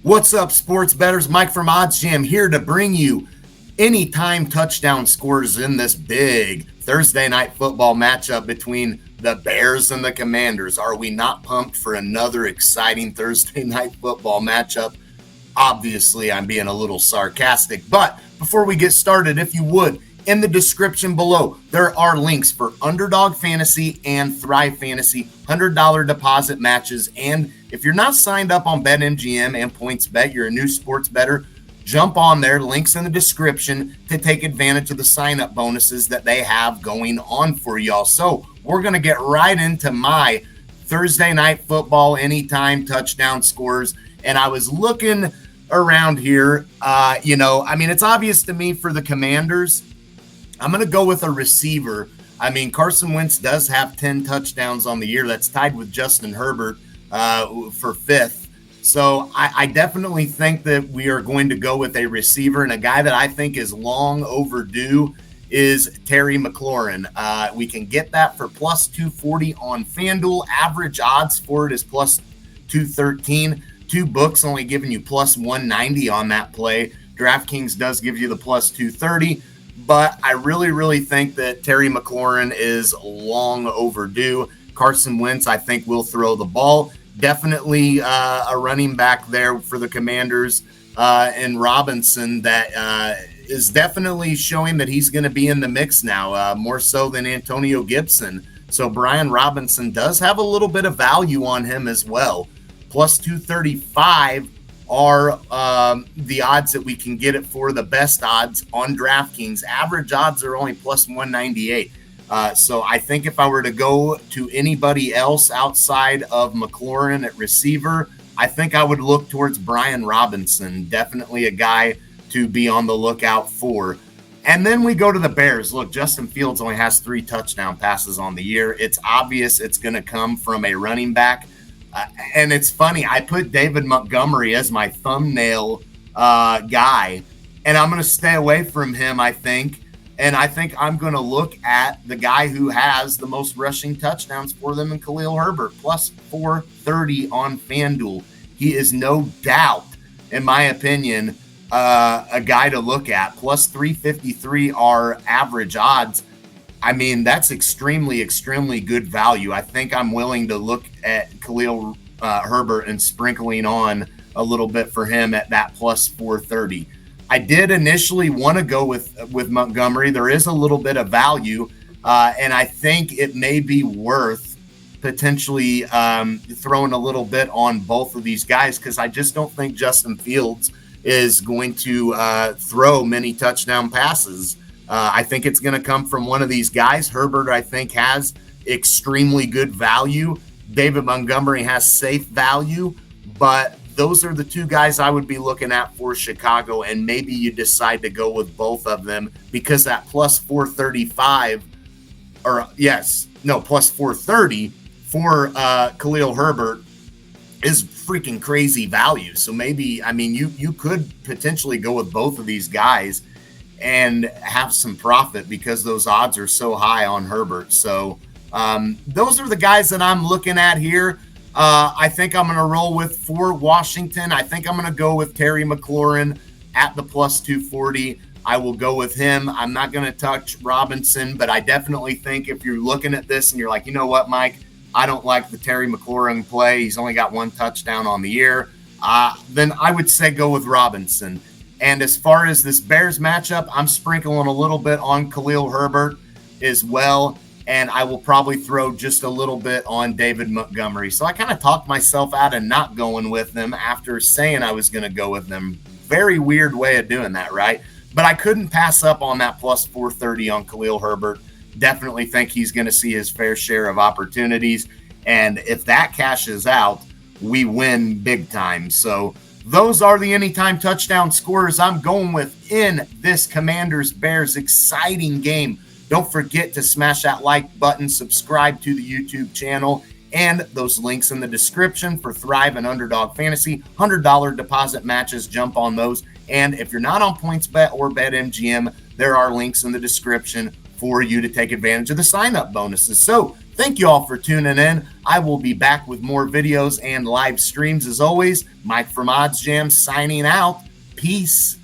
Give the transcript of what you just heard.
What's up, sports bettors? Mike from OddsJam here to bring you anytime touchdown scores in this big Thursday night football matchup between the Bears and the Commanders. Are we not pumped for another exciting Thursday night football matchup? Obviously, I'm being a little sarcastic, but before we get started, if you would, in the description below, there are links for Underdog Fantasy and Thrive Fantasy $100 deposit matches. And if you're not signed up on BetMGM and PointsBet, you're a new sports bettor, jump on there, links in the description to take advantage of the sign-up bonuses that they have going on for y'all. So we're going to get right into my Thursday night football anytime touchdown scores. And I was looking around here, it's obvious to me for the Commanders, I'm going to go with a receiver. Carson Wentz does have 10 touchdowns on the year. That's tied with Justin Herbert for fifth. So I definitely think that we are going to go with a receiver, and a guy that I think is long overdue is Terry McLaurin. We can get that for plus 240 on FanDuel. Average odds for it is plus 213. Two books only giving you plus 190 on that play. DraftKings does give you the plus 230. But I really think that Terry McLaurin is long overdue. Carson Wentz, I think, will throw the ball. Definitely a running back there for the Commanders and Robinson that is definitely showing that he's going to be in the mix now, more so than Antonio Gibson. So Brian Robinson does have a little bit of value on him as well. Plus 235 are the odds that we can get it for, the best odds on DraftKings. Average odds are only plus 198. So I think if I were to go to anybody else outside of McLaurin at receiver, I think I would look towards Brian Robinson. Definitely a guy to be on the lookout for. And then we go to the Bears. Look, Justin Fields only has 3 touchdown passes on the year. It's obvious it's going to come from a running back. And it's funny, I put David Montgomery as my thumbnail guy, and I'm going to stay away from him, I think. And I think I'm going to look at the guy who has the most rushing touchdowns for them in Khalil Herbert, plus 430 on FanDuel. He is no doubt, in my opinion, a guy to look at. Plus 353 are average odds. That's extremely good value. I think I'm willing to look at Khalil Herbert and sprinkling on a little bit for him at that plus 430. I did initially want to go with Montgomery. There is a little bit of value, and I think it may be worth potentially throwing a little bit on both of these guys, because I just don't think Justin Fields is going to throw many touchdown passes. I think it's going to come from one of these guys. Herbert, I think, has extremely good value. David Montgomery has safe value, but those are the two guys I would be looking at for Chicago, and maybe you decide to go with both of them because that plus 435, plus 430 for Khalil Herbert is freaking crazy value. So maybe, you could potentially go with both of these guys and have some profit because those odds are so high on Herbert. So those are the guys that I'm looking at here. I think I'm going to roll with for Washington. I think I'm going to go with Terry McLaurin at the plus 240. I will go with him. I'm not going to touch Robinson, but I definitely think if you're looking at this and you're like, you know what, Mike, I don't like the Terry McLaurin play. He's only got 1 touchdown on the year. Then I would say go with Robinson. And as far as this Bears matchup, I'm sprinkling a little bit on Khalil Herbert as well. And I will probably throw just a little bit on David Montgomery. So I kind of talked myself out of not going with them after saying I was going to go with them. Very weird way of doing that, right? But I couldn't pass up on that plus 430 on Khalil Herbert. Definitely think he's going to see his fair share of opportunities. And if that cashes out, we win big time. So those are the anytime touchdown scores I'm going with in this Commanders-Bears exciting game. Don't forget to smash that like button, subscribe to the YouTube channel, and those links in the description for Thrive and Underdog Fantasy. $100 deposit matches, jump on those. And if you're not on PointsBet or BetMGM, there are links in the description for you to take advantage of the sign-up bonuses. So Thank you all for tuning in. I will be back with more videos and live streams as always. Mike from OddsJam signing out. Peace.